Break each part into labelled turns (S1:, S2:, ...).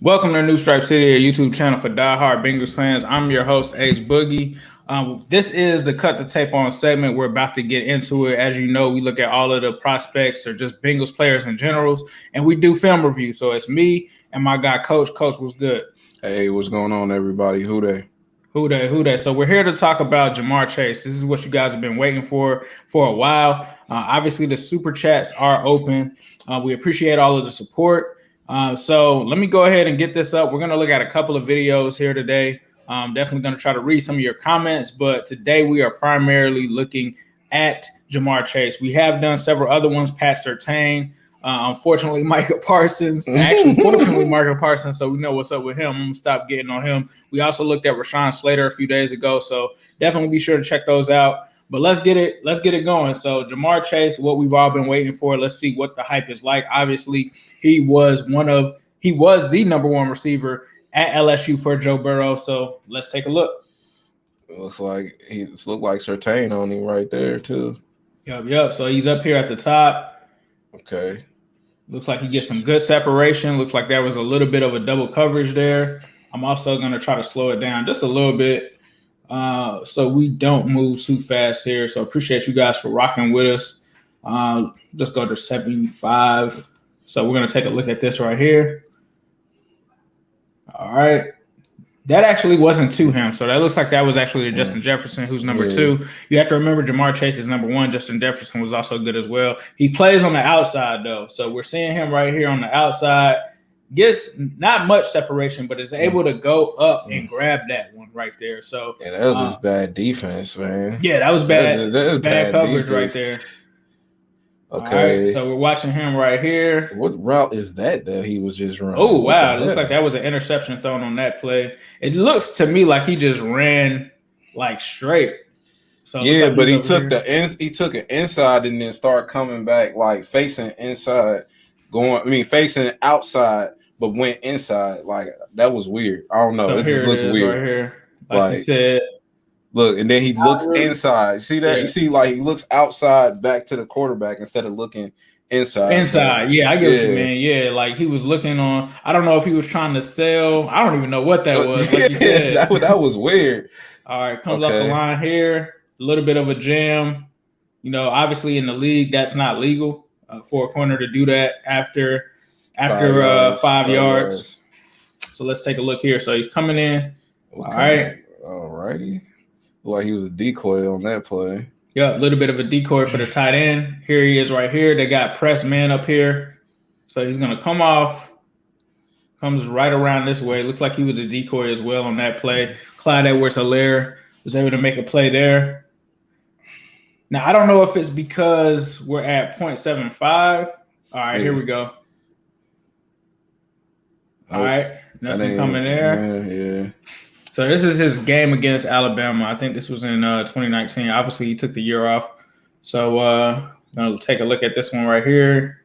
S1: Welcome to New Stripe City, a YouTube channel for diehard Bengals fans. I'm your host, Ace Boogie. This is the Cut the Tape On segment. We're about to get into it. As you know, we look at all of the prospects or just Bengals players in general, and we do film review. So it's me and my guy, Coach. Coach, what's good?
S2: Hey, what's going on, everybody? Who they?
S1: Who they? So we're here to talk about Jamarr Chase. This is what you guys have been waiting for a while. Obviously, the super chats are open. We appreciate all of the support. So let me go ahead and get this up. We're going to look at a couple of videos here today. Definitely going to try to read some of your comments, but today we are primarily looking at Jamarr Chase. We have done several other ones, Pat Surtain, unfortunately, Micah Parsons. Actually, fortunately, Micah Parsons, so we know what's up with him. I'm going to stop getting on him. We also looked at Rashawn Slater a few days ago, so definitely be sure to check those out. But let's get it going. So Jamarr Chase, what we've all been waiting for. Let's see what the hype is like. Obviously, he was the number one receiver at LSU for Joe Burrow. So let's take a look.
S2: It looks like looked like Surtain on him right there too.
S1: Yep. So he's up here at the top.
S2: Okay.
S1: Looks like he gets some good separation. Looks like there was a little bit of a double coverage there. I'm also going to try to slow it down just a little bit. So we don't move too fast here. So appreciate you guys for rocking with us. Let's go to 75. So we're going to take a look at this right here. All right. That actually wasn't to him. So that looks like that was actually to Justin Jefferson, who's number 2. You have to remember Jamarr Chase is number 1. Justin Jefferson was also good as well. He plays on the outside, though. So we're seeing him right here on the outside. Gets not much separation, but is able to go up and grab that one right there. So
S2: that was just bad defense, man.
S1: Yeah, that was bad. That was bad coverage right there.
S2: Okay,
S1: right, so we're watching him right here.
S2: What route is that he was just running?
S1: Oh wow, it looks like that was an interception thrown on that play. It looks to me like he just ran like straight.
S2: So yeah, but he took it inside and then started coming back like facing inside. Facing outside, but went inside. Like that was weird. I don't know.
S1: So
S2: it just looked weird.
S1: Right here, like you said.
S2: Look, and then he looks inside. See that? Yeah. You see, like he looks outside back to the quarterback instead of looking inside.
S1: Yeah, I get what you mean. Yeah, like he was looking on. I don't know if he was trying to sell. I don't even know what that was. Like you said.
S2: that was weird.
S1: All right, comes up the line here. A little bit of a jam. You know, obviously in the league, that's not legal. For a corner to do that after 5 yards. So let's take a look here. So he's coming in.
S2: Okay. All righty. Like he was a decoy on that play.
S1: Yeah, a little bit of a decoy for the tight end. Here he is right here. They got press man up here. So he's going to come off. Comes right around this way. Looks like he was a decoy as well on that play. Clyde Edwards-Helaire was able to make a play there. Now, I don't know if it's because we're at 0.75. All right, here we go. All right, nothing coming there.
S2: Yeah.
S1: So this is his game against Alabama. I think this was in 2019. Obviously, he took the year off. So I'm going to take a look at this one right here.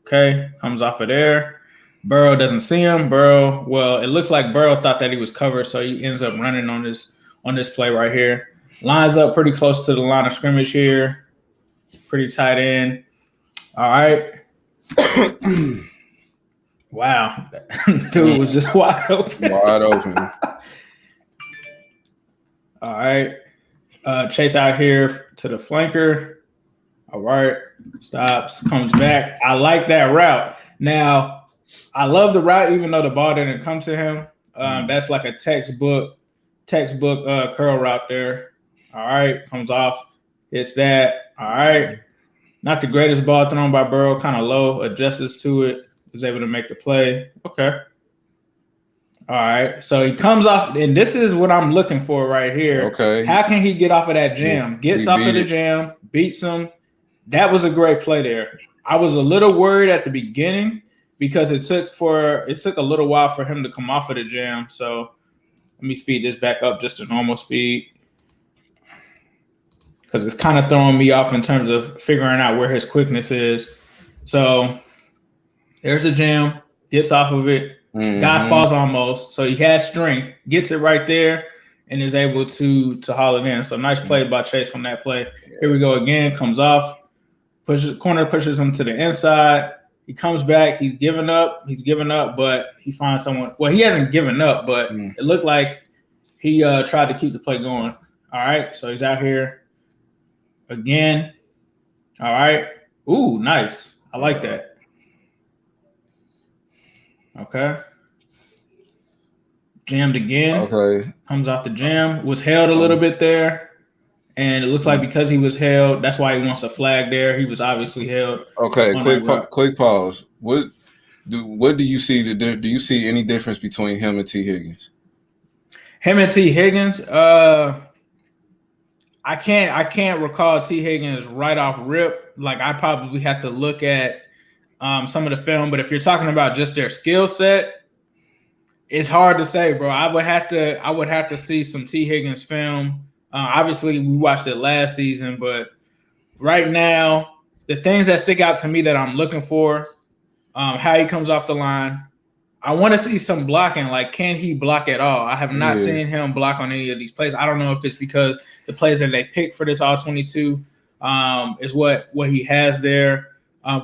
S1: Okay, comes off of there. Burrow doesn't see him. It looks like Burrow thought that he was covered, so he ends up running on this play right here. Lines up pretty close to the line of scrimmage here. Pretty tight end. All right. Wow. Dude was just wide open. All right. Chase out here to the flanker. All right. Stops. Comes back. I like that route. Now, I love the route even though the ball didn't come to him. That's like a textbook curl route there. All right, comes off. It's that. All right. Not the greatest ball thrown by Burrow, kind of low, adjusts to it, is able to make the play. Okay. All right. So he comes off, and this is what I'm looking for right here.
S2: Okay.
S1: How can he get off of that jam? Gets off of the jam, beats him. That was a great play there. I was a little worried at the beginning because it took a little while for him to come off of the jam. So let me speed this back up just to normal speed, because it's kind of throwing me off in terms of figuring out where his quickness is. So there's a jam, gets off of it. Guy falls almost. So he has strength, gets it right there, and is able to haul it in. So nice play by Chase on that play. Here we go again, comes off. Corner pushes him to the inside. He comes back. He's given up, but he finds someone. Well, he hasn't given up, but it looked like he tried to keep the play going. All right, so he's out here again. All right. Ooh, nice. I like that. Okay. Jammed again.
S2: Okay.
S1: Comes off the jam. Was held a little bit there. And it looks like because he was held, that's why he wants a flag there. He was obviously held.
S2: Okay, quick pause. What do you see? Do you see any difference between him and T. Higgins?
S1: Him and T. Higgins? I can't recall T. Higgins right off rip. Like I probably have to look at some of the film, but if you're talking about just their skill set, it's hard to say, bro. I would have to see some T. Higgins film. Obviously, we watched it last season, but right now, the things that stick out to me that I'm looking for, how he comes off the line. I want to see some blocking. Like, can he block at all? I have not seen him block on any of these plays. I don't know if it's because the plays that they picked for this All-22 is what he has there.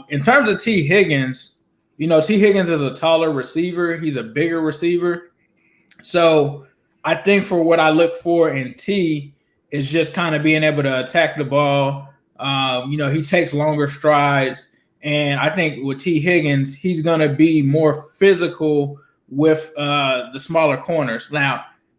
S1: In terms of T. Higgins, T. Higgins is a taller receiver. He's a bigger receiver. So I think for what I look for in T is just kind of being able to attack the ball. He takes longer strides. And I think with T. Higgins, he's going to be more physical with the smaller corners.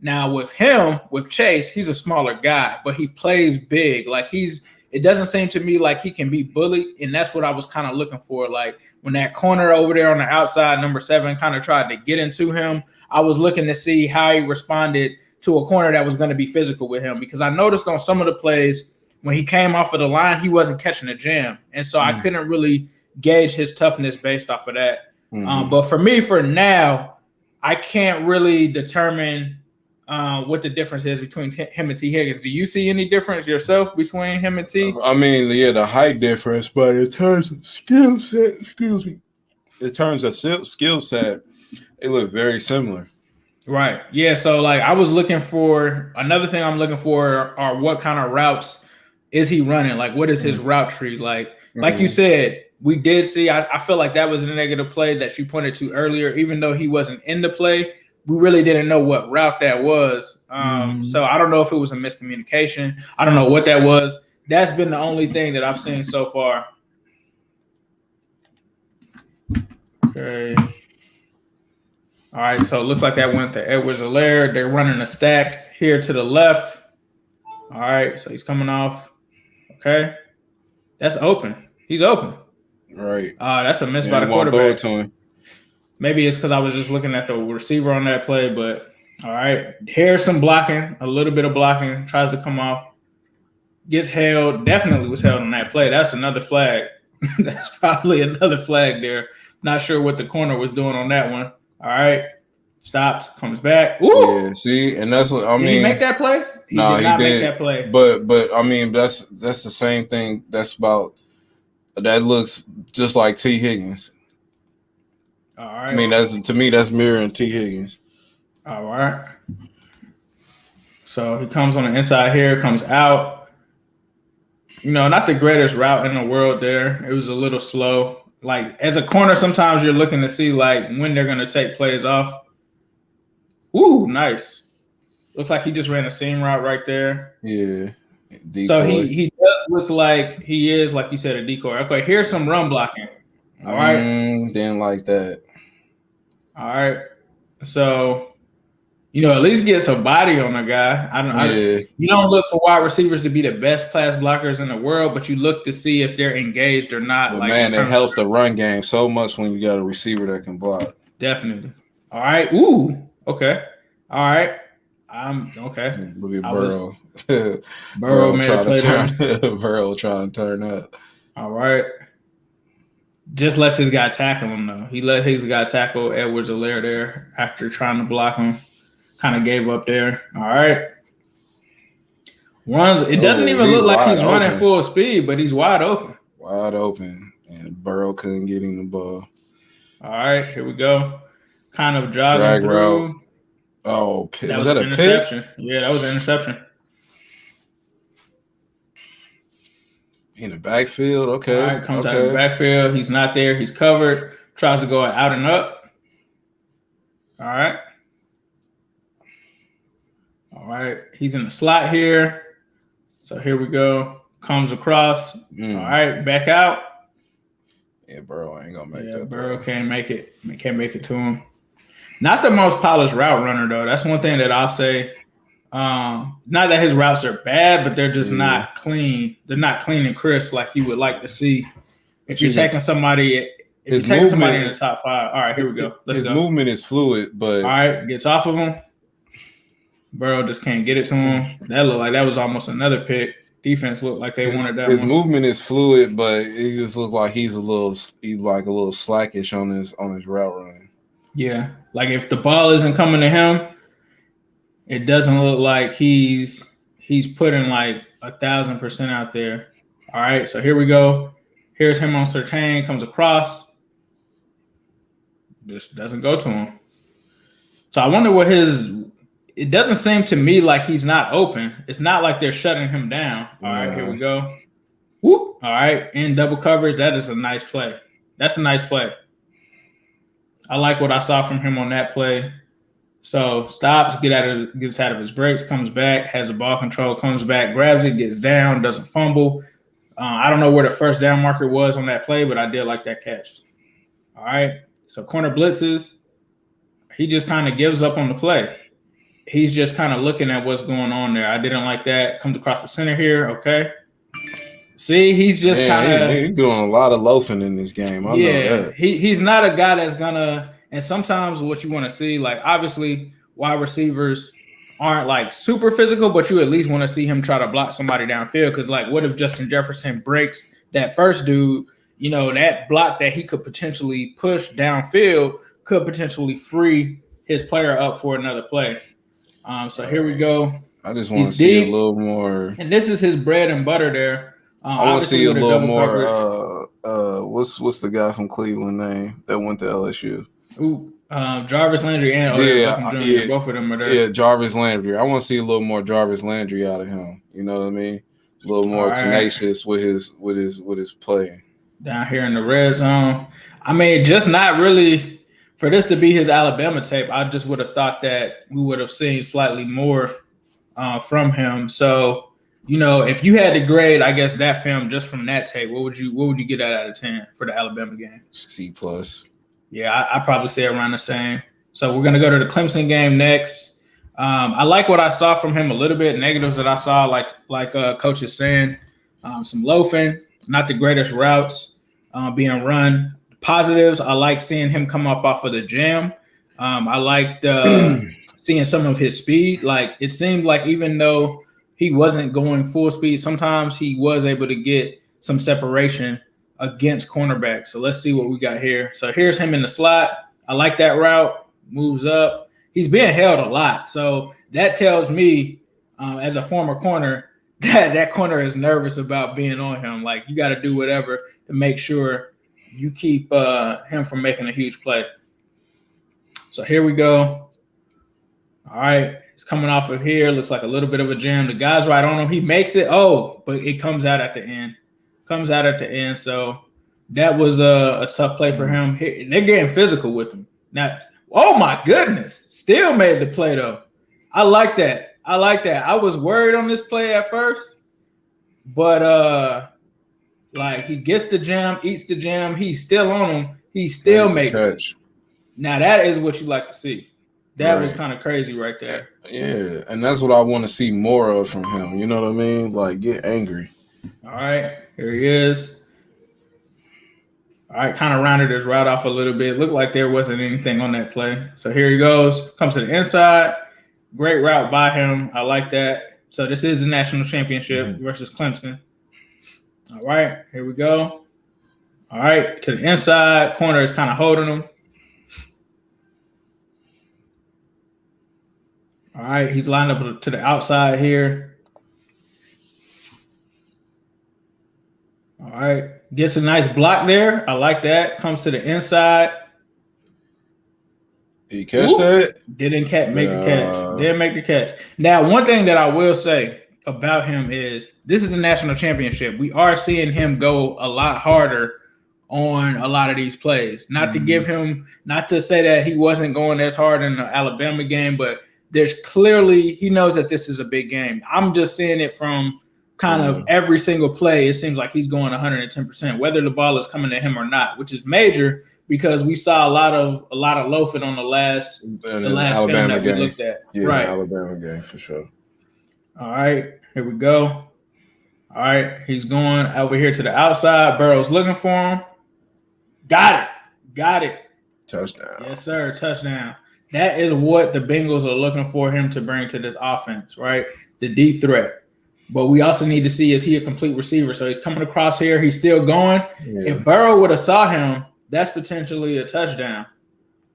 S1: Now with him, with Chase, he's a smaller guy, but he plays big. Like it doesn't seem to me like he can be bullied. And that's what I was kind of looking for. Like when that corner over there on the outside, number 7, kind of tried to get into him, I was looking to see how he responded to a corner that was going to be physical with him, because I noticed on some of the plays when he came off of the line, he wasn't catching a jam. And so I couldn't really gauge his toughness based off of that. But for me, for now, I can't really determine what the difference is between him and T. Higgins. Do you see any difference yourself between him and T?
S2: I mean, the height difference, but in terms of skill set, they look very similar.
S1: Right. Yeah. So like I was looking for another thing I'm looking for are what kind of routes is he running? Like what is his route tree? Like you said, we did see, I feel like that was a negative play that you pointed to earlier. Even though he wasn't in the play, we really didn't know what route that was. So I don't know if it was a miscommunication. I don't know what that was. That's been the only thing that I've seen so far. Okay. All right, so it looks like that went to Edwards-Helaire. They're running a stack here to the left. All right, so he's coming off. Okay. That's open. He's open.
S2: Right.
S1: That's a miss by the quarterback. Maybe it's because I was just looking at the receiver on that play, but all right. Here's some blocking, a little bit of blocking, tries to come off. Gets held, definitely was held on that play. That's another flag. That's probably another flag there. Not sure what the corner was doing on that one. All right. Stops, comes back. Ooh!
S2: Yeah, see, and that's what I mean.
S1: Did he make that play? He did not make that play.
S2: But I mean, that's the same thing. That looks just like T. Higgins.
S1: All right.
S2: I mean, that's mirroring T. Higgins.
S1: All right. So he comes on the inside here, comes out. Not the greatest route in the world there. It was a little slow. Like, as a corner, sometimes you're looking to see, like, when they're going to take plays off. Ooh, nice. Looks like he just ran a seam route right there.
S2: Yeah. Decoy.
S1: So he does look like he is, like you said, a decoy. Okay, here's some run blocking. All right.
S2: Didn't like that.
S1: All right. So, at least get some body on a guy. You don't look for wide receivers to be the best class blockers in the world, but you look to see if they're engaged or not.
S2: But man, it helps the run game so much when you got a receiver that can block.
S1: Definitely. All right. Ooh. Okay. All right. Okay.
S2: Look at Burrow.
S1: Burrow made a play.
S2: Burrow trying to turn up.
S1: All right. Just lets his guy tackle him, though. He let his guy tackle Edwards-Helaire there after trying to block him. Kind of gave up there. All right. Runs. It doesn't even look like he's running full speed, but he's wide open.
S2: Wide open. And Burrow couldn't get him the ball.
S1: All right. Here we go. Kind of jogging through.
S2: Route. Oh,
S1: was that a interception? Pick? Yeah, that was an interception.
S2: In the backfield, okay.
S1: All right, comes out of the backfield. He's not there. He's covered. Tries to go out and up. All right. All right. He's in the slot here. So here we go. Comes across. All right, back out.
S2: Yeah, Burrow ain't gonna make that.
S1: Burrow can't make it. Can't make it to him. Not the most polished route runner though. That's one thing that I'll say. Not that his routes are bad, but they're just not clean. They're not clean and crisp like you would like to see. If you're taking somebody, in the top 5, all right, here we go. Let's go.
S2: His movement is fluid, but
S1: all right, gets off of him. Burrow just can't get it to him. That looked like that was almost another pick. Defense looked like they wanted that.
S2: His movement is fluid, but it just looked like he's a little slackish on his route running.
S1: Yeah, like if the ball isn't coming to him, it doesn't look like he's putting like 1,000% out there. All right, so here we go. Here's him on Surtain, comes across. Just doesn't go to him. So I wonder what it doesn't seem to me like he's not open. It's not like they're shutting him down. All right, here we go. Whoop. All right, in double coverage. That is a nice play. That's a nice play. I like what I saw from him on that play. So stops, gets out of his breaks, comes back, has the ball control, comes back, grabs it, gets down, doesn't fumble. I don't know where the first down marker was on that play, but I did like that catch. All right, so corner blitzes. He just kind of gives up on the play. He's just kind of looking at what's going on there. I didn't like that. Comes across the center here, okay. See, he's just kind of
S2: he's doing a lot of loafing in this game. I know that.
S1: He's not a guy that's gonna. And sometimes what you want to see, like obviously wide receivers aren't like super physical, but you at least want to see him try to block somebody downfield. Because like, what if Justin Jefferson breaks that first dude? You know, that block that he could potentially push downfield could potentially free his player up for another play. So here we go.
S2: I just want to see a little more.
S1: And this is his bread and butter there.
S2: I want to see a little more. What's the guy from Cleveland name that went to LSU?
S1: Ooh, Jarvis Landry and both of them are there.
S2: Yeah, Jarvis Landry. I want to see a little more Jarvis Landry out of him. You know what I mean? A little more tenacious with his play.
S1: Down here in the red zone. I mean, just not really for this to be his Alabama tape. I just would have thought that we would have seen slightly more from him. So, you know, if you had to grade, I guess that film just from that tape, what would you get out of 10 for the Alabama game?
S2: C+.
S1: Yeah, I probably say around the same. So we're gonna go to the Clemson game next. I like what I saw from him a little bit. Negatives that I saw, like Coach is saying, some loafing, not the greatest routes being run. Positives, I like seeing him come up off of the jam. I liked seeing some of his speed. Like it seemed like even though he wasn't going full speed, sometimes he was able to get some separation against cornerbacks. So let's see what we got here. So here's him in the slot. I like that route. Moves up. He's being held a lot. So that tells me, as a former corner, that corner is nervous about being on him. Like you got to do whatever to make sure you keep him from making a huge play. So here we go. All right. He's coming off of here. Looks like a little bit of a jam. The guy's right on him. He makes it. Oh, but it comes out at the end. So that was a tough play for him. They're getting physical with him. Now, oh my goodness. Still made the play though. I like that. I was worried on this play at first, but like he gets the jam, eats the jam. He's still on him. He still makes it. Now that is what you like to see. That was kind of crazy right there.
S2: Yeah, and that's what I want to see more of from him. You know what I mean? Like get angry.
S1: All right, here he is. All right, kind of rounded his route off a little bit. Looked like there wasn't anything on that play. So here he goes. Comes to the inside. Great route by him. I like that. So this is the national championship versus Clemson. All right, here we go. All right, to the inside. Corner is kind of holding him. All right, he's lined up to the outside here. All right, gets a nice block there. I like that. Comes to the inside.
S2: Did he catch that?
S1: Didn't make the catch. Didn't make the catch. Now, one thing that I will say, about him is this is the national championship. We are seeing him go a lot harder on a lot of these plays. Not to give him, not to say that he wasn't going as hard in the Alabama game, but there's clearly, he knows that this is a big game. I'm just seeing it from kind of every single play. It seems like he's going 110%, whether the ball is coming to him or not, which is major because we saw a lot of loafing on the last
S2: Alabama
S1: film that
S2: game.
S1: we looked at.
S2: Yeah,
S1: right.
S2: Alabama game for sure.
S1: All right, here we go. All right, he's going over here to the outside. Burrow's looking for him. Got it.
S2: Touchdown.
S1: Yes, sir. Touchdown. That is what the Bengals are looking for him to bring to this offense, right? The deep threat. But we also need to see, is he a complete receiver? So he's coming across here. He's still going. Yeah. If Burrow would have saw him, that's potentially a touchdown.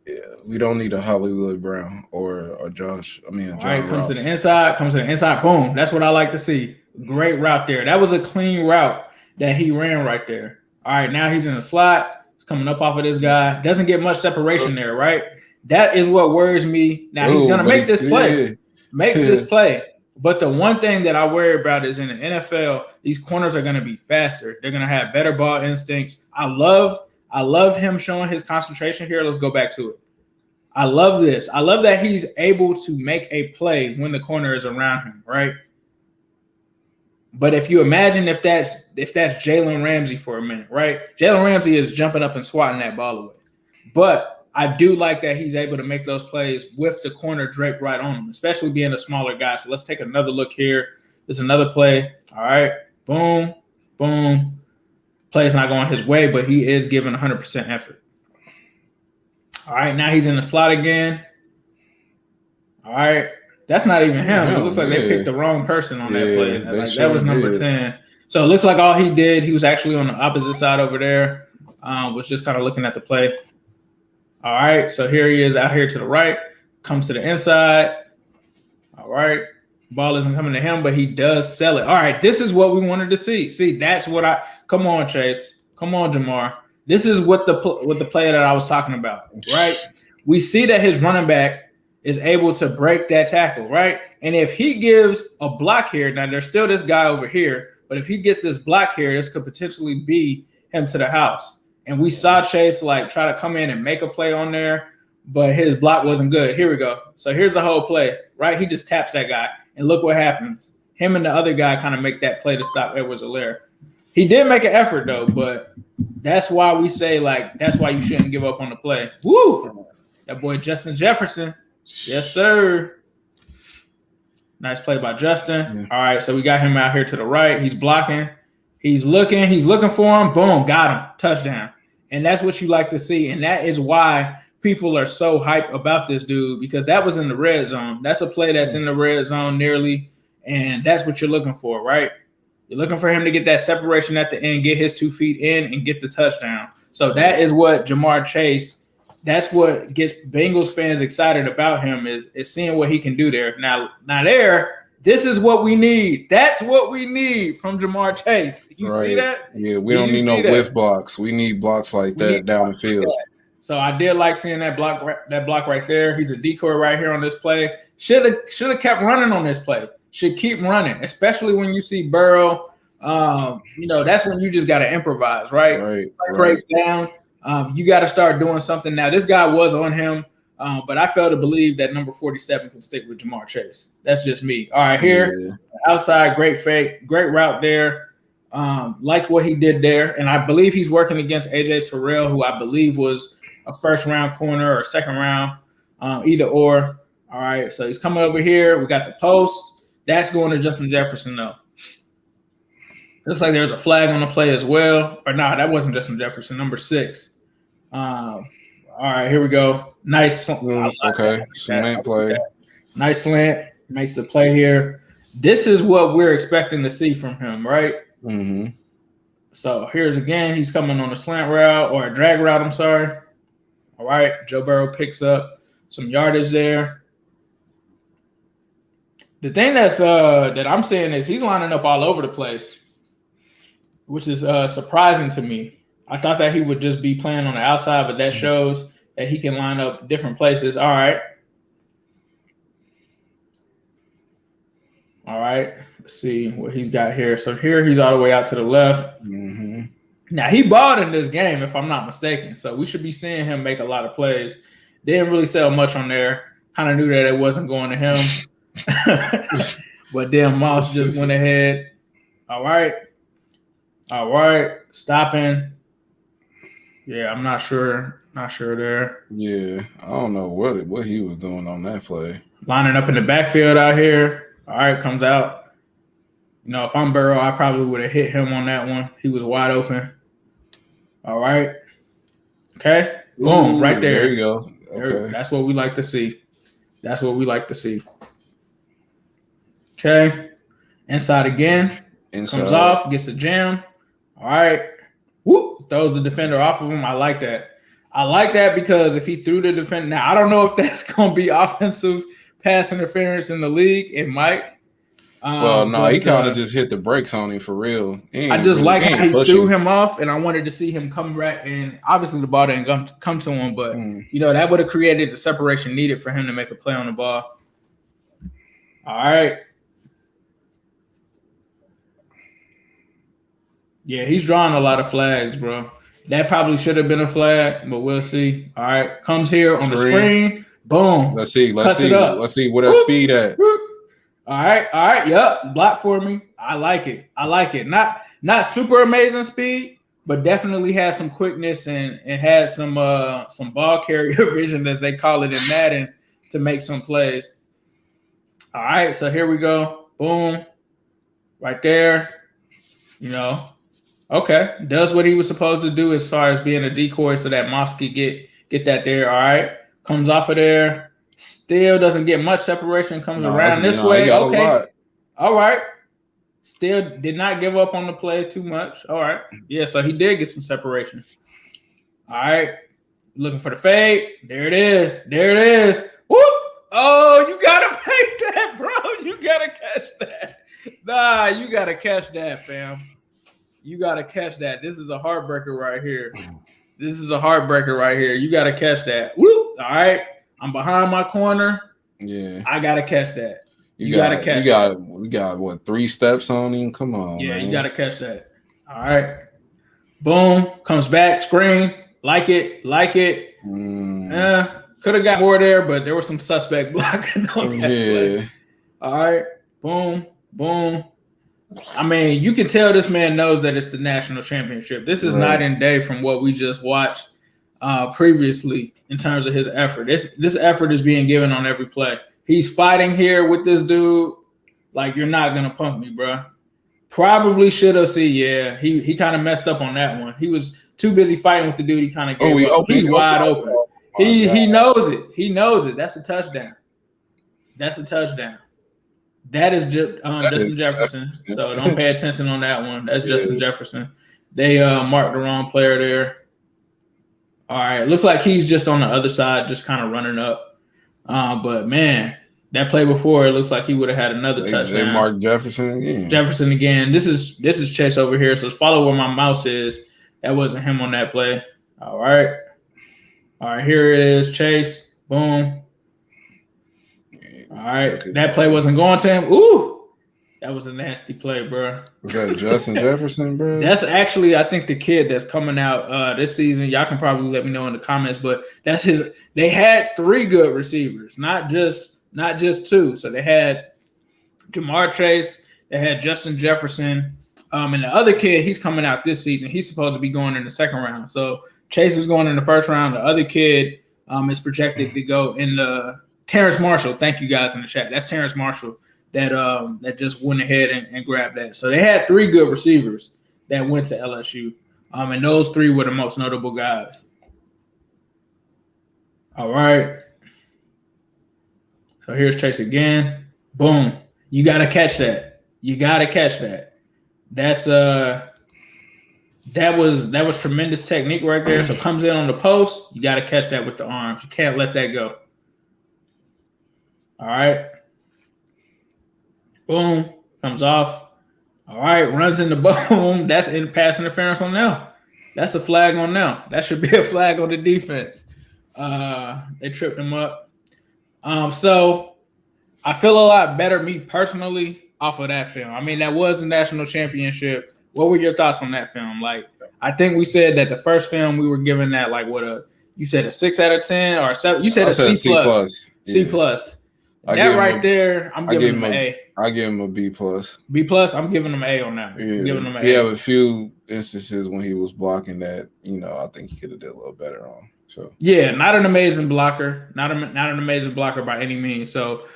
S2: Yeah, we don't need a Hollywood Brown or Josh. I mean,
S1: all right, comes to the inside. Boom. That's what I like to see. Great route there. That was a clean route that he ran right there. All right, now he's in the slot. He's coming up off of this guy. Doesn't get much separation there, right? That is what worries me. Now he's going to make this play. Makes this play. But the one thing that I worry about is in the NFL, these corners are going to be faster. They're going to have better ball instincts. I love him showing his concentration here. Let's go back to it. I love this. I love that he's able to make a play when the corner is around him, right? But if you imagine if that's Jalen Ramsey for a minute, right? Jalen Ramsey is jumping up and swatting that ball away. But I do like that he's able to make those plays with the corner draped right on him, especially being a smaller guy. So let's take another look here. There's another play. All right. Boom, boom. Play's not going his way, but he is giving 100% effort. All right, now he's in the slot again. All right. That's not even him. It looks like they picked the wrong person on that play. That was number 10. So it looks like all he did, he was actually on the opposite side over there, was just kind of looking at the play. All right, so here he is out here to the right, comes to the inside. All right, ball isn't coming to him, but he does sell it. All right, this is what we wanted to see. See, that's what come on, Chase. Come on, Jamar. This is what the play that I was talking about, right? We see that his running back is able to break that tackle, right? And if he gives a block here, now there's still this guy over here, but if he gets this block here, this could potentially be him to the house. And we saw Chase try to come in and make a play on there, but his block wasn't good. Here we go. So here's the whole play, right? He just taps that guy, and look what happens. Him and the other guy kind of make that play to stop Edwards-Helaire. He did make an effort, though, but that's why we say, that's why you shouldn't give up on the play. Woo! That boy Justin Jefferson. Yes, sir. Nice play by Justin. Yeah. All right, so we got him out here to the right. He's blocking. He's looking for him. Boom, got him. Touchdown. And that's what you like to see. And that is why people are so hyped about this dude, because that was in the red zone. That's a play that's in the red zone nearly, and that's what you're looking for, right? You're looking for him to get that separation at the end, get his 2 feet in, and get the touchdown. So that is what Jamarr Chase, that's what gets Bengals fans excited about him is seeing what he can do there. Now this is what we need. That's what we need from Jamarr Chase. You see that?
S2: Yeah, we don't need no whiff blocks. We need blocks like that down the field.
S1: So I did like seeing that block right there. He's a decoy right here on this play. Should have kept running on this play. Should keep running, especially when you see Burrow. That's when you just got to improvise, right? Right. Breaks down. You got to start doing something now. This guy was on him, but I fail to believe that number 47 can stick with Jamarr Chase. That's just me. All right, here, outside, great fake, great route there. Liked what he did there, and I believe he's working against AJ Terrell, who I believe was a first-round corner or second-round, either or. All right, so he's coming over here. We got the post. That's going to Justin Jefferson, though. Looks like there's a flag on the play as well. Or no, that wasn't Justin Jefferson, number 6. All right, here we go. Nice.
S2: Slant play.
S1: Nice slant. Makes the play here. This is what we're expecting to see from him, right?
S2: Mm-hmm.
S1: So here's again. He's coming on a slant route or a drag route, I'm sorry. All right, Joe Burrow picks up some yardage there. The thing that I'm seeing is he's lining up all over the place, which is surprising to me. I thought that he would just be playing on the outside, but that shows that he can line up different places. All All right. Let's see what he's got here. So here he's all the way out to the left.
S2: Mm-hmm.
S1: Now he balled in this game, if I'm not mistaken. So we should be seeing him make a lot of plays. Didn't really sell much on there. Kind of knew that it wasn't going to him. But then Moss just went ahead. All right. Stopping. Yeah, I'm not sure. Not sure there.
S2: Yeah, I don't know what he was doing on that play.
S1: Lining up in the backfield out here. All right, comes out. You know, if I'm Burrow, I probably would have hit him on that one. He was wide open. All right. Okay. Boom. Right there.
S2: There you go. Okay.
S1: That's what we like to see. Okay. Inside again. Comes off. Gets the jam. All right. Whoop. Throws the defender off of him. I like that. Because if he threw the defender, now I don't know if that's going to be offensive pass interference in the league. It might.
S2: Well, no, he kind of just hit the brakes on him for real.
S1: I just like how he threw him off, and I wanted to see him come back. And obviously, the ball didn't come to him, but you know that would have created the separation needed for him to make a play on the ball. All right. Yeah, he's drawing a lot of flags, bro. That probably should have been a flag, but we'll see. All right, comes here on the screen. Boom.
S2: Let's see where that speed at.
S1: All right. Yep. Block for me. I like it. Not super amazing speed, but definitely has some quickness and had some ball carrier vision, as they call it in Madden, to make some plays. All right. So here we go. Boom. Right there. You know. Okay. Does what he was supposed to do as far as being a decoy so that Moss could get that there. All right. Comes off of there. Still doesn't get much separation. Comes around this way. Okay. All right. Still did not give up on the play too much. All right. Yeah, so he did get some separation. All right. Looking for the fade. There it is. Whoop. Oh, you got to make that, bro. You got to catch that. Nah, you got to catch that, fam. You got to catch that. This is a heartbreaker right here. You got to catch that. Whoop. All right. I'm behind my corner.
S2: Yeah.
S1: I got to catch that. You got to catch that.
S2: We got, what, 3 steps on him? Come on, man.
S1: You got to catch that. All right. Boom. Comes back. Screen. Like it. Could have got more there, but there was some suspect blocking on that play. All right. Boom. I mean, you can tell this man knows that it's the national championship. This is night and day from what we just watched previously in terms of his effort. This effort is being given on every play. He's fighting here with this dude. Like, you're not going to punk me, bro. Probably should have seen, he kind of messed up on that one. He was too busy fighting with the dude. He kind of gave up. He's wide open. He knows it. That's a touchdown. That is Justin Jefferson. So don't pay attention on that one. That's Justin Jefferson. They marked the wrong player there. All right. Looks like he's just on the other side, just kind of running up. But, man, that play before, it looks like he would have had another touchdown.
S2: They marked Jefferson again. This is Chase over here. So follow where my mouse is. That wasn't him on that play. All right. Here it is. Chase. Boom. All right. That play wasn't going to him. Ooh. That was a nasty play, bro. Was that Justin Jefferson, bro?
S1: That's actually, I think, the kid that's coming out this season. Y'all can probably let me know in the comments, but that's his. They had 3 good receivers, not just 2. So they had Jamarr Chase, they had Justin Jefferson, and the other kid, he's coming out this season. He's supposed to be going in the second round. So Chase is going in the first round. The other kid is projected to go in the Terrace Marshall. Thank you guys in the chat. That's Terrace Marshall. That just went ahead and grabbed that. So they had 3 good receivers that went to LSU, and those 3 were the most notable guys. All right. So here's Chase again. Boom. You got to catch that. That's that was tremendous technique right there. So comes in on the post. You got to catch that with the arms. You can't let that go. All right. Boom. Comes off. All right. Runs in the boom. That's in pass interference on now. That's a flag on now. That should be a flag on the defense. They tripped him up. So I feel a lot better, me personally. off of that film? I mean, that was the national championship. What were your thoughts on that film? Like, I think we said that the first film we were giving that like you said a 6 out of 10 or a 7. You said a C plus. C plus. That right there, I'm giving him an A.
S2: I give him a B plus.
S1: B plus. I'm giving him an A on that.
S2: Yeah.
S1: I'm giving him an
S2: he
S1: A.
S2: have a few instances when he was blocking that, I think he could have did a little better on. So
S1: yeah, not an amazing blocker, not an amazing blocker by any means. So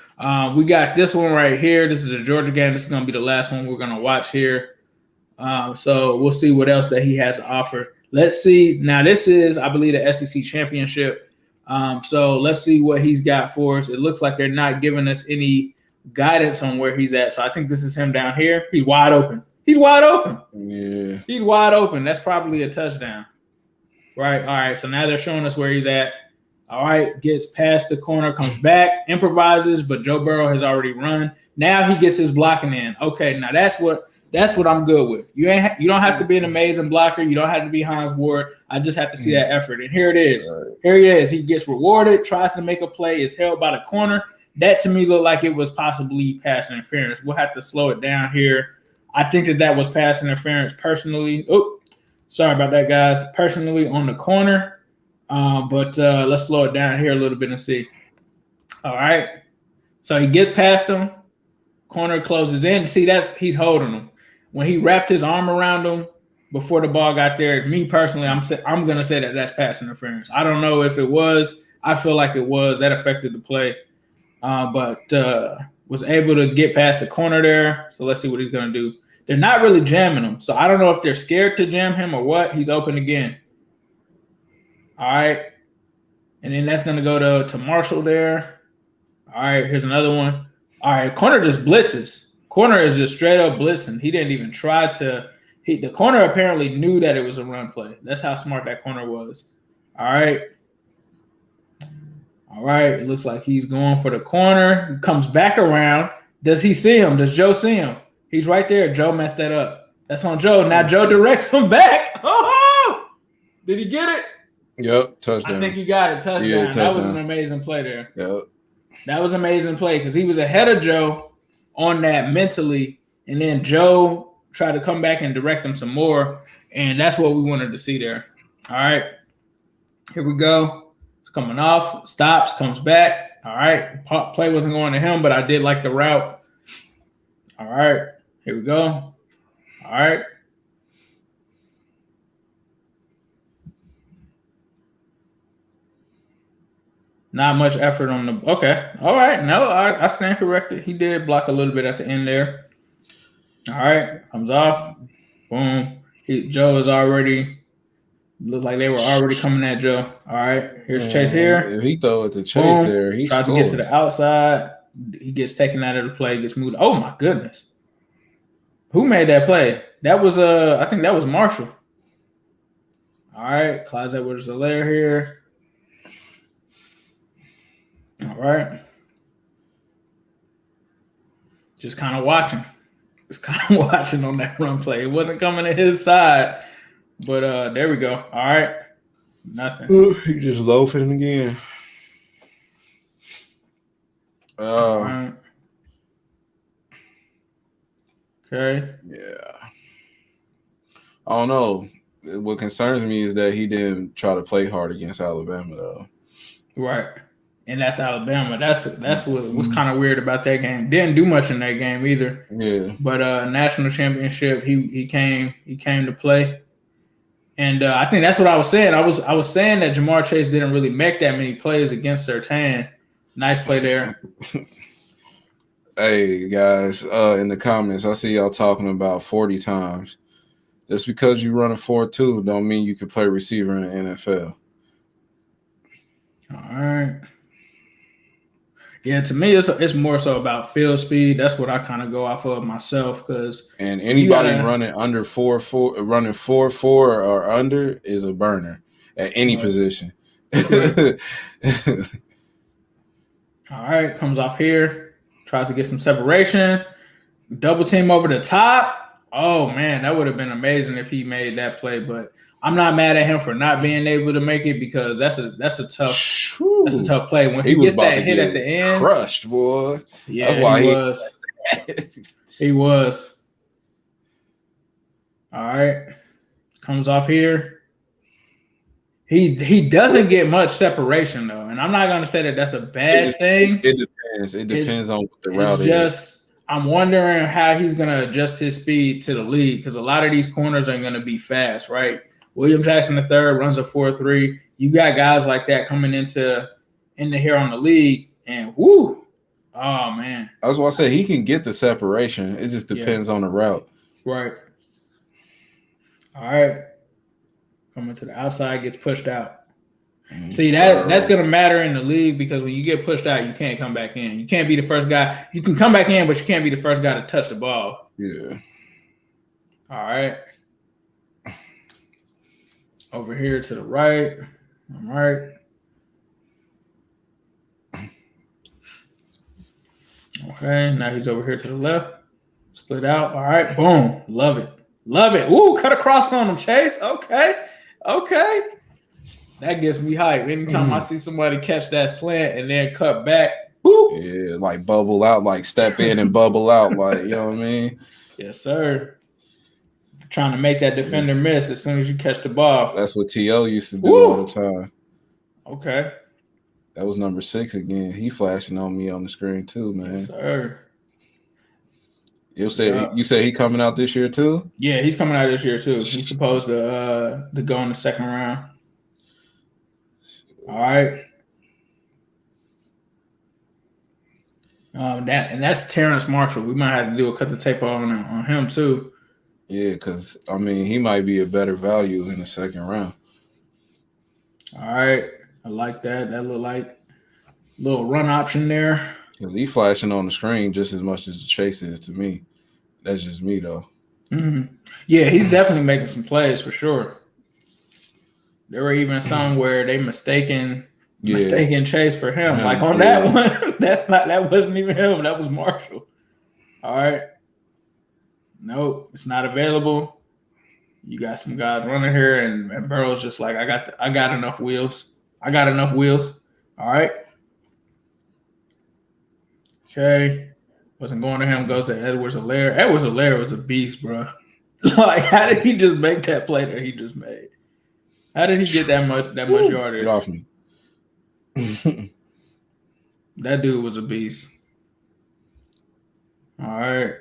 S1: we got this one right here. This is a Georgia game. This is going to be the last one we're going to watch here. So we'll see what else that he has to offer. Let's see. Now this is, I believe, the SEC championship. So let's see what he's got for us. It looks like they're not giving us any guidance on where he's at. So I think this is him down here. He's wide open. He's wide open.
S2: Yeah.
S1: He's wide open. That's probably a touchdown. Right. All right. So now they're showing us where he's at. All right. Gets past the corner, comes back, improvises, but Joe Burrow has already run. Now he gets his blocking in. Okay. Now that's what I'm good with. You don't have to be an amazing blocker. You don't have to be Hines Ward. I just have to see that effort. And here it is. Right. Here he is. He gets rewarded, tries to make a play, is held by the corner. That to me looked like it was possibly pass interference. We'll have to slow it down here. I think that was pass interference personally. Oh, sorry about that, guys. Personally on the corner. But let's slow it down here a little bit and see. All right. So he gets past him. Corner closes in. See, he's holding him. When he wrapped his arm around him before the ball got there, me personally, I'm going to say that's pass interference. I don't know if it was. I feel like it was. That affected the play. But was able to get past the corner there. So let's see what he's going to do. They're not really jamming him. So I don't know if they're scared to jam him or what. He's open again. All right. And then that's going to go to Marshall there. All right. Here's another one. All right. Corner just blitzes. Corner is just straight up blitzing. He didn't even try to. The corner apparently knew that it was a run play. That's how smart that corner was. All right. All right. It looks like he's going for the corner. Comes back around. Does he see him? Does Joe see him? He's right there. Joe messed that up. That's on Joe. Now Joe directs him back. Oh! Did he get it?
S2: Yep. Touchdown.
S1: I think he got it. Touchdown.
S2: Yeah, touchdown.
S1: That was an amazing play there.
S2: Yep.
S1: That was an amazing play because he was ahead of Joe on that mentally. And then Joe tried to come back and direct him some more. And that's what we wanted to see there. All right. Here we go. It's coming off. Stops. Comes back. All right. Play wasn't going to him, but I did like the route. All right. Here we go. All right. Not much effort on the – okay. All right. No, I stand corrected. He did block a little bit at the end there. All right. Comes off. Boom. Joe is already – looked like they were already coming at Joe. All right. Here's Chase here.
S2: If he throw it to Chase there, he
S1: tries to get to the outside. He gets taken out of the play, gets moved. Oh, my goodness. Who made that play? That was I think that was Marshall. All right, Clyde Edwards-Helaire here. All right. Just kind of watching. Just kind of watching on that run play. It wasn't coming to his side, but there we go. All right. Nothing.
S2: He just loafing again.
S1: All right. Okay.
S2: Yeah. I don't know. What concerns me is that he didn't try to play hard against Alabama, though.
S1: Right. And that's Alabama. That's what was kind of weird about that game. Didn't do much in that game either.
S2: Yeah.
S1: But national championship, he came to play. And I think that's what I was saying. I was saying that Jamarr Chase didn't really make that many plays against Surtain. Nice play there.
S2: Hey, guys, in the comments, I see y'all talking about 40 times. Just because you run a 4.2 don't mean you can play receiver in the NFL.
S1: All right. Yeah, to me, it's more so about field speed. That's what I kind of go off of myself.
S2: And anybody running under 4.4, running 4.4 or under is a burner at any position.
S1: All right, comes off here. Tries to get some separation. Double team over the top. Oh, man, that would have been amazing if he made that play. But I'm not mad at him for not being able to make it because that's a tough play. When he gets that hit at the end.
S2: Crushed, boy.
S1: Yeah,
S2: that's why
S1: he was. He was. All right. Comes off here. He doesn't get much separation though, and I'm not gonna say that that's a bad thing.
S2: It depends. It depends on what the route
S1: is. I'm wondering how he's gonna adjust his speed to the league because a lot of these corners are gonna be fast, right? William Jackson III runs a 4.3. You got guys like that coming into here on the league, and whoo, oh man.
S2: I was gonna say he can get the separation. It just depends on the route.
S1: Right. All right. Coming to the outside, gets pushed out. See, that's going to matter in the league because when you get pushed out, you can't come back in. You can't be the first guy. You can come back in, but you can't be the first guy to touch the ball.
S2: Yeah.
S1: All right. Over here to the right. All right. Okay, now he's over here to the left. Split out. All right, boom. Love it. Love it. Ooh, cut across on him, Chase. Okay. That gets me hype. Anytime I see somebody catch that slant and then cut back, whoop.
S2: Yeah, like bubble out, like step in and bubble out, like, you know what I mean?
S1: Yes, sir. Trying to make that defender miss as soon as you catch the ball.
S2: That's what T.O. used to do all the time.
S1: Okay.
S2: That was number 6 again. He flashing on me on the screen too, man.
S1: Yes, sir.
S2: You said he coming out this year too?
S1: Yeah, he's coming out this year too. He's supposed to go in the second round. All right. That's Terrence Marshall. We might have to do a cut the tape on him too.
S2: Yeah, because I mean he might be a better value in the second round.
S1: All right. I like that. That looked like a little run option there.
S2: Because he flashing on the screen just as much as the Chase is to me. That's just me, though.
S1: Mm-hmm. Yeah, he's definitely making some plays for sure. There were even some where they mistaken Chase for him. Like on that one, that wasn't even him. That was Marshall. All right. Nope, it's not available. You got some guys running here, and Burrow's just like, I got enough wheels. All right. Okay. Wasn't going to him. Goes to Edwards-Helaire. Edwards-Helaire was a beast, bro. Like, how did he just make that play that he just made? How did he get that much yardage?
S2: Get off me.
S1: That dude was a beast. All right.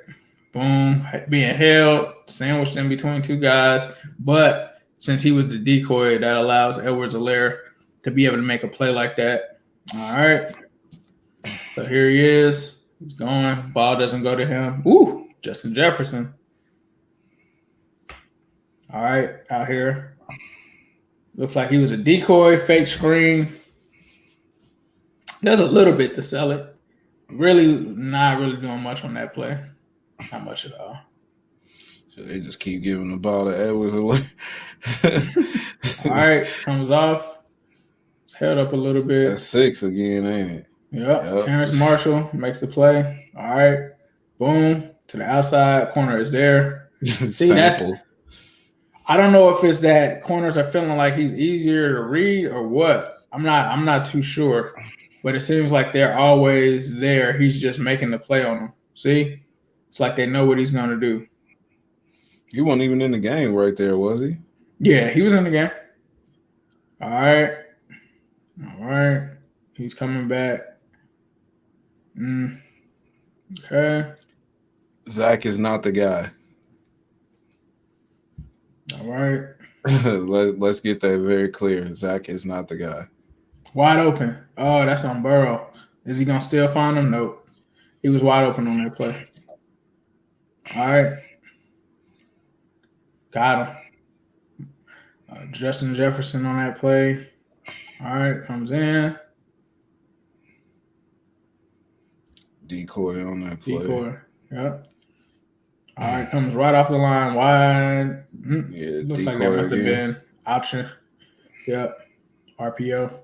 S1: Boom. Being held, sandwiched in between two guys. But since he was the decoy, that allows Edwards-Helaire to be able to make a play like that. All right. So here he is. He's going. Ball doesn't go to him. Ooh, Justin Jefferson. All right, out here. Looks like he was a decoy, fake screen. Does a little bit to sell it. Really not really doing much on that play. Not much at all.
S2: So they just keep giving the ball to Edwards.
S1: All right, comes off. It's held up a little bit.
S2: That's 6 again, ain't it?
S1: Yep. Terrence Marshall makes the play. All right. Boom. To the outside. Corner is there. See, I don't know if it's that corners are feeling like he's easier to read or what. I'm not too sure. But it seems like they're always there. He's just making the play on them. See? It's like they know what he's going to do.
S2: He wasn't even in the game right there, was he?
S1: Yeah, he was in the game. All right. He's coming back. Okay.
S2: Zach is not the guy.
S1: All right.
S2: Let's get that very clear. Zach is not the guy.
S1: Wide open. Oh, that's on Burrow. Is he going to still find him? Nope. He was wide open on that play. All right. Got him. Justin Jefferson on that play. All right. Comes in.
S2: Decoy on that play.
S1: Decoy. Yep. All right. Comes right off the line. Wide.
S2: Yeah.
S1: Looks like that must have been option. Yep. RPO.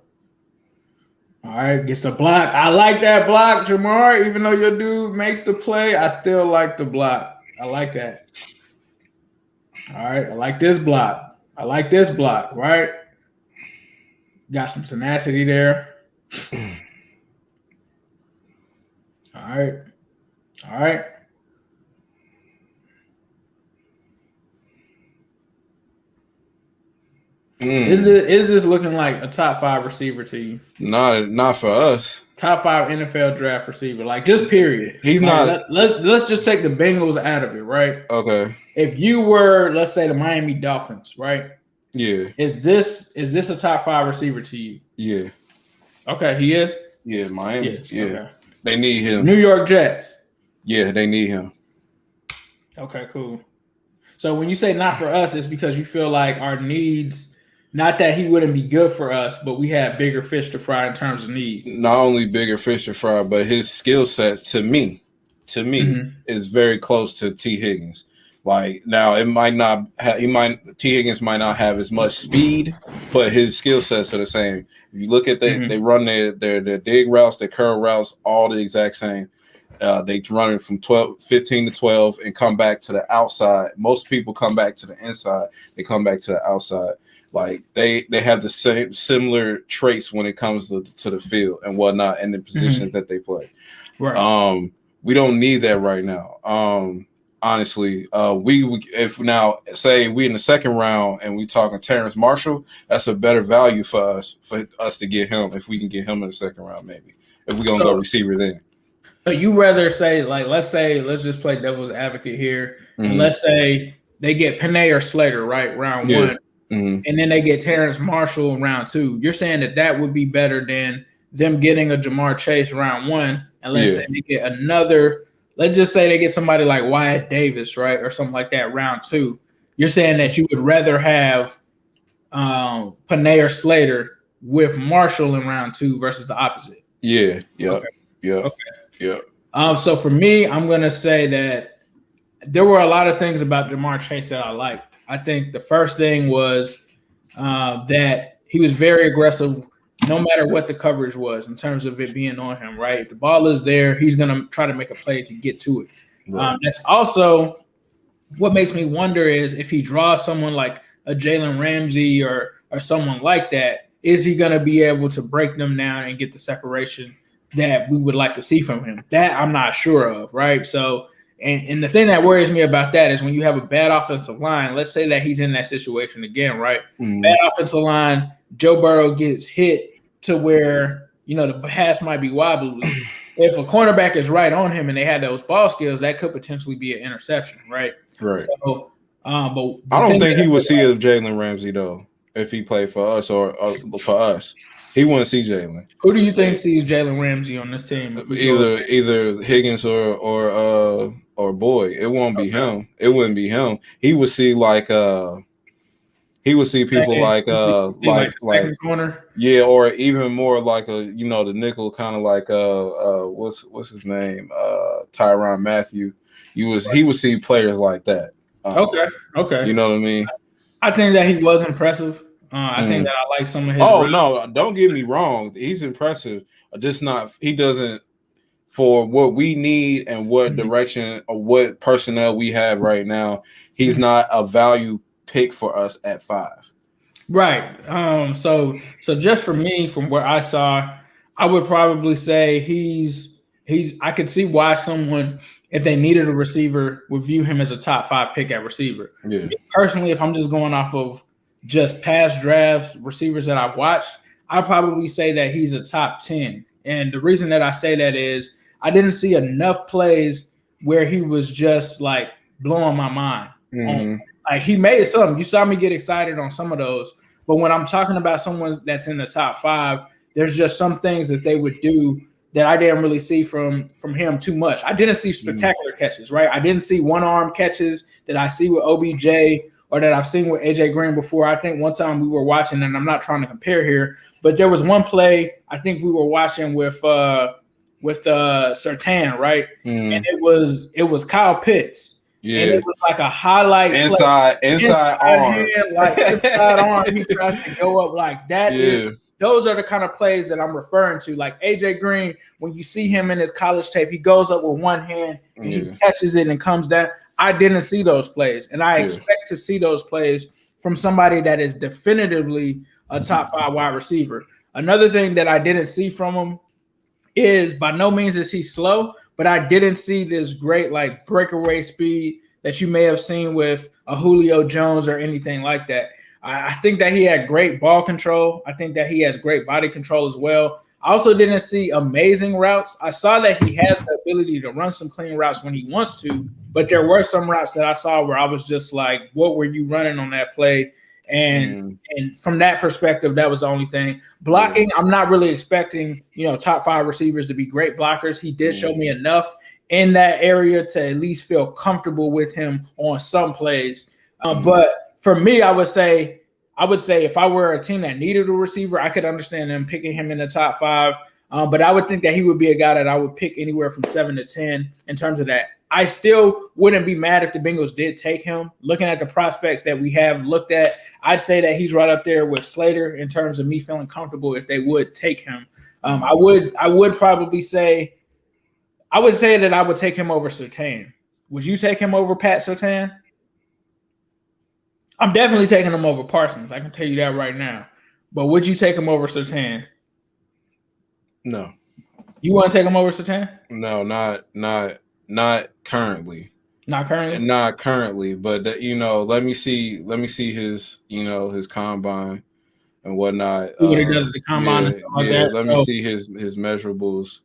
S1: All right, gets a block. I like that block, Jamarr. Even though your dude makes the play, I still like the block. I like that. All right, I like this block. Right? Got some tenacity there. All right. Is this looking like a top 5 receiver to you?
S2: Not for us.
S1: Top 5 NFL draft receiver, like just period.
S2: He's not.
S1: Let's just take the Bengals out of it, right?
S2: Okay.
S1: If you were, let's say, the Miami Dolphins, right?
S2: Yeah.
S1: Is this a top 5 receiver to you?
S2: Yeah.
S1: Okay, he is.
S2: Yeah, Miami. Yeah.
S1: Okay.
S2: They need him.
S1: New York Jets.
S2: Yeah, they need him.
S1: Okay, cool. So when you say not for us, it's because you feel like our needs. Not that he wouldn't be good for us, but we have bigger fish to fry in terms of needs.
S2: Not only bigger fish to fry, but his skill sets to me, is very close to T. Higgins. Like now, it might not. T. Higgins might not have as much speed, but his skill sets are the same. If you look at they run their dig routes, their curl routes, all the exact same. They run it from 15 to 12 and come back to the outside. Most people come back to the inside. They come back to the outside. Like they have the same similar traits when it comes to the field and whatnot and the positions that they play.
S1: Right.
S2: We don't need that right now. Honestly, if now say we in the second round and we talking Terrence Marshall, that's a better value for us to get him if we can get him in the second round, maybe if we're gonna go receiver then.
S1: But you rather say, like, let's just play devil's advocate here, and let's say they get Panay or Slater, right, round 1. And then they get Terrence Marshall in round 2. You're saying that would be better than them getting a Jamarr Chase round 1, and let's say they get another. Let's just say they get somebody like Wyatt Davis, right, or something like that, round 2. You're saying that you would rather have Panay or Slater with Marshall in round 2 versus the opposite.
S2: Yeah. Yep.
S1: Okay.
S2: Yep.
S1: Okay.
S2: Yep.
S1: So for me, I'm gonna say that there were a lot of things about Jamarr Chase that I liked. I think the first thing was that he was very aggressive no matter what the coverage was in terms of it being on him, right? If the ball is there, he's going to try to make a play to get to it. Right. That's also what makes me wonder is if he draws someone like a Jalen Ramsey or someone like that, is he going to be able to break them down and get the separation that we would like to see from him? That I'm not sure of, right? So And the thing that worries me about that is when you have a bad offensive line, let's say that he's in that situation again, right? Bad offensive line, Joe Burrow gets hit to where, the pass might be wobbly. If a cornerback is right on him and they had those ball skills, that could potentially be an interception, right?
S2: Right.
S1: So, but
S2: I don't think he would see a Jalen Ramsey, though, if he played for us or for us. He wouldn't see Jalen.
S1: Who do you think sees Jalen Ramsey on this team?
S2: Either Higgins or Boyd. It won't be him. It wouldn't be him. He would see people like
S1: second corner.
S2: Yeah, or even more like the nickel kind of like what's his name? Tyrann Mathieu. He would see players like that.
S1: Okay.
S2: You know what I mean?
S1: I think that he was impressive. I think that I like some of his.
S2: No, don't get me wrong. He's impressive. Just not. He doesn't for what we need and what direction or what personnel we have right now. He's not a value pick for us at 5.
S1: Right. So just for me, from where I saw, I would probably say he's. I could see why someone, if they needed a receiver, would view him as a top 5 pick at receiver.
S2: Yeah.
S1: Personally, if I'm just going off of just past drafts, receivers that I've watched, I'd probably say that he's a top 10. And the reason that I say that is I didn't see enough plays where he was just like blowing my mind. Like he made something. You saw me get excited on some of those. But when I'm talking about someone that's in the top 5, there's just some things that they would do that I didn't really see from him too much. I didn't see spectacular catches, right? I didn't see one-arm catches that I see with OBJ or that I've seen with AJ Green before. I think one time we were watching, and I'm not trying to compare here, but there was one play I think we were watching with Surtain, right? And it was Kyle Pitts.
S2: Yeah.
S1: And it was like a highlight
S2: inside arm.
S1: Hand, like inside arm, he tries to go up like that.
S2: Yeah.
S1: Those are the kind of plays that I'm referring to. Like AJ Green, when you see him in his college tape, he goes up with one hand and he catches it and comes down. I didn't see those plays, and I expect to see those plays from somebody that is definitively a top 5 wide receiver. Another thing that I didn't see from him is by no means is he slow, but I didn't see this great like breakaway speed that you may have seen with a Julio Jones or anything like that. I think that he had great ball control. I think that he has great body control as well. I also didn't see amazing routes. I saw that he has the ability to run some clean routes when he wants to, but there were some routes that I saw where I was just like, what were you running on that play? And from that perspective, that was the only thing. Blocking, I'm not really expecting, top 5 receivers to be great blockers. He did show me enough in that area to at least feel comfortable with him on some plays. But for me, I would say if I were a team that needed a receiver, I could understand them picking him in the top 5. But I would think that he would be a guy that I would pick anywhere from 7 to 10 in terms of that. I still wouldn't be mad if the Bengals did take him. Looking at the prospects that we have looked at, I'd say that he's right up there with Slater in terms of me feeling comfortable if they would take him. I would probably say I would say that I would take him over Surtain. Would you take him over Pat Surtain? I'm definitely taking him over Parsons. I can tell you that right now. But would you take him over Surtain?
S2: No.
S1: You want to take him over Surtain?
S2: No, not currently.
S1: Not currently.
S2: Not currently, but let me see his his combine and whatnot.
S1: What he does at the combine and stuff like that.
S2: Let me see his measurables.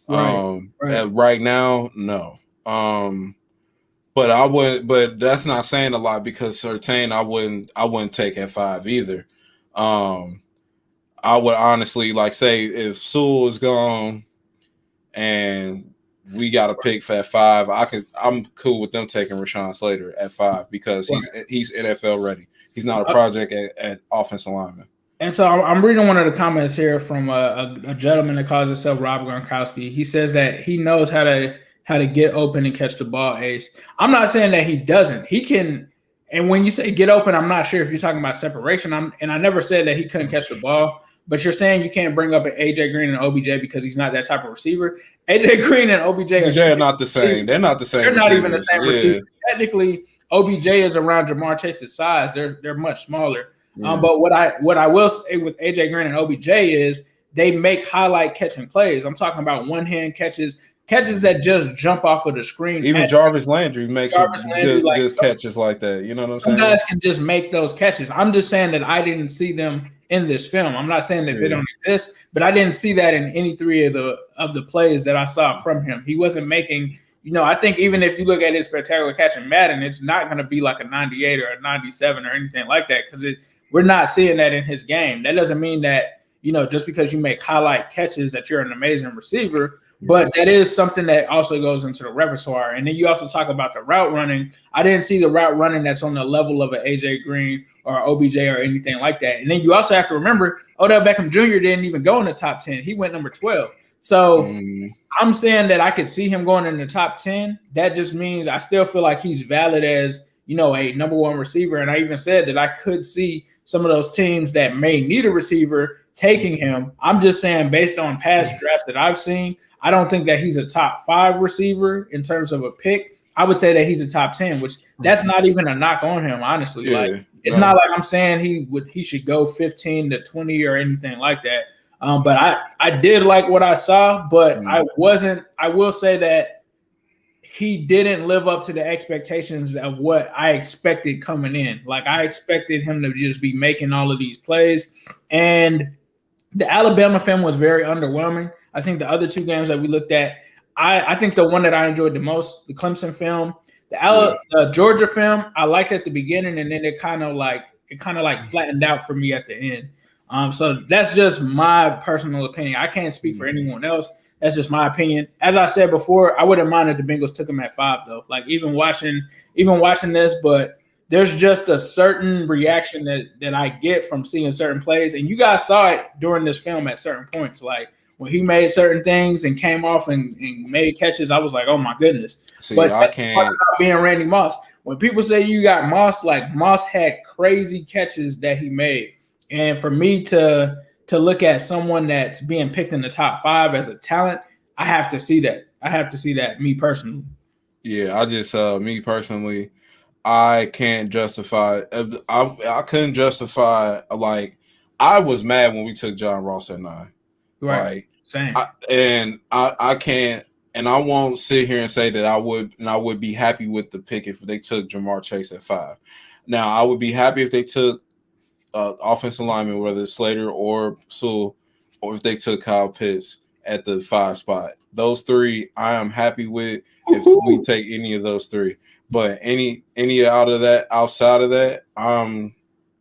S1: Right.
S2: Right now, no. But I would. But that's not saying a lot because Surtain, I wouldn't take at 5 either. I would honestly say if Sewell is gone and we got a pick for at 5, I'm cool with them taking Rashawn Slater at 5 because he's NFL ready. He's not a project at offensive lineman.
S1: And so I'm reading one of the comments here from a gentleman that calls himself Rob Gronkowski. He says that he knows how to get open and catch the ball, Ace. I'm not saying that he doesn't. He can. And when you say get open, I'm not sure if you're talking about separation. And I never said that he couldn't catch the ball. But you're saying you can't bring up an AJ Green and OBJ because he's not that type of receiver. AJ Green and OBJ
S2: are not the same. They're not the same.
S1: They're not even the same receiver. Technically, OBJ is around Jamarr Chase's size. They're much smaller. Yeah. But what I will say with AJ Green and OBJ is they make highlight catching plays. I'm talking about one hand catches that just jump off of the screen.
S2: Even Jarvis Landry makes good catches like that. You know what I'm saying?
S1: Some guys can just make those catches. I'm just saying that I didn't see them in this film. I'm not saying that they don't exist, but I didn't see that in any 3 of the plays that I saw from him. He wasn't making, I think even if you look at his spectacular catch in Madden, it's not going to be like a 98 or a 97 or anything like that because we're not seeing that in his game. That doesn't mean that, just because you make highlight catches that you're an amazing receiver, but that is something that also goes into the repertoire. And then you also talk about the route running. I didn't see the route running that's on the level of an AJ Green or OBJ or anything like that. And then you also have to remember Odell Beckham Jr. didn't even go in the top 10. He went number 12. So I'm saying that I could see him going in the top 10. That just means I still feel like he's valid as, a number 1 receiver. And I even said that I could see some of those teams that may need a receiver taking him. I'm just saying based on past drafts that I've seen, I don't think that he's a top 5 receiver in terms of a pick. I would say that he's a top 10, which that's not even a knock on him, honestly. It's not like I'm saying he should go 15 to 20 or anything like that. But I did like what I saw, but I will say that he didn't live up to the expectations of what I expected coming in. Like I expected him to just be making all of these plays. And the Alabama film was very underwhelming. I think the other 2 games that we looked at, I think the one that I enjoyed the most, the Clemson film, the Georgia film, I liked at the beginning, and then it kind of flattened out for me at the end. So that's just my personal opinion. I can't speak for anyone else. That's just my opinion. As I said before, I wouldn't mind if the Bengals took him at 5, though. Like even watching this, but there's just a certain reaction that I get from seeing certain plays, and you guys saw it during this film at certain points. Like when he made certain things and came off and made catches, I was like, oh my goodness. But that's part about being Randy Moss. When people say you got Moss, like Moss had crazy catches that he made, and for me to look at someone that's being picked in the top 5 as a talent, I have to see that. Me personally.
S2: Yeah, I just me personally, I can't justify. I couldn't justify. Like I was mad when we took John Ross at 9.
S1: Right.
S2: Like,
S1: same.
S2: I can't, and I won't sit here and say that I would be happy with the pick if they took Jamarr Chase at 5. Now I would be happy if they took offensive lineman, whether it's Slater or Sewell, or if they took Kyle Pitts at the 5 spot. Those 3 I am happy with if we take any of those 3. But any outside of that,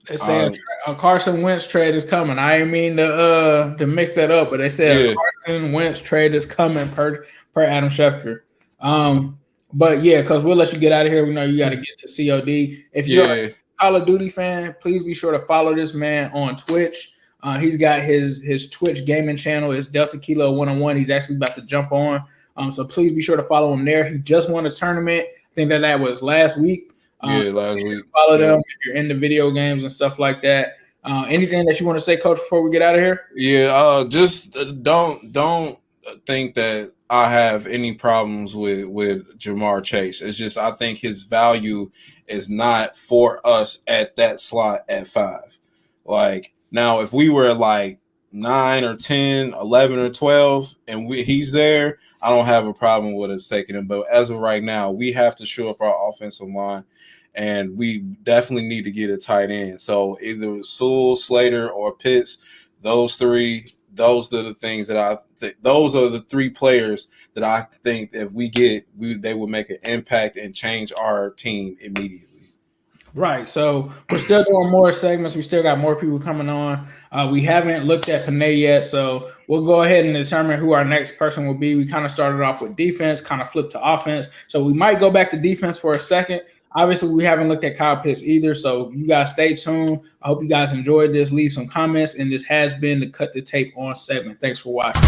S1: they saying a Carson Wentz trade is coming. I didn't mean to mix that up, but they said a Carson Wentz trade is coming per Adam Schefter. But yeah, because we'll let you get out of here. We know you got to get to COD. If you're a Call of Duty fan, please be sure to follow this man on Twitch. He's got his Twitch gaming channel. It's Delta Kilo 101. He's actually about to jump on. So please be sure to follow him there. He just won a tournament. I think that was last week.
S2: Last week.
S1: Follow them if you're into video games and stuff like that. Anything that you want to say, Coach, before we get out of here?
S2: Yeah, just don't think that I have any problems with Jamarr Chase. It's just I think his value is not for us at that slot at 5. Like now, if we were like 9 or 10, 11 or 12, and he's there, I don't have a problem with us taking him. But as of right now, we have to show up our offensive line, and we definitely need to get a tight end. So either Sewell, Slater, or Pitts, those 3. Those are the things that those are the 3 players that I think if we get, they would make an impact and change our team immediately.
S1: Right. So we're still doing more segments. We still got more people coming on. We haven't looked at Panay yet, so we'll go ahead and determine who our next person will be. We kind of started off with defense, kind of flipped to offense. So we might go back to defense for a second. Obviously, we haven't looked at Kyle Pitts either, so you guys stay tuned. I hope you guys enjoyed this. Leave some comments, and this has been the Cut the Tape On segment. Thanks for watching.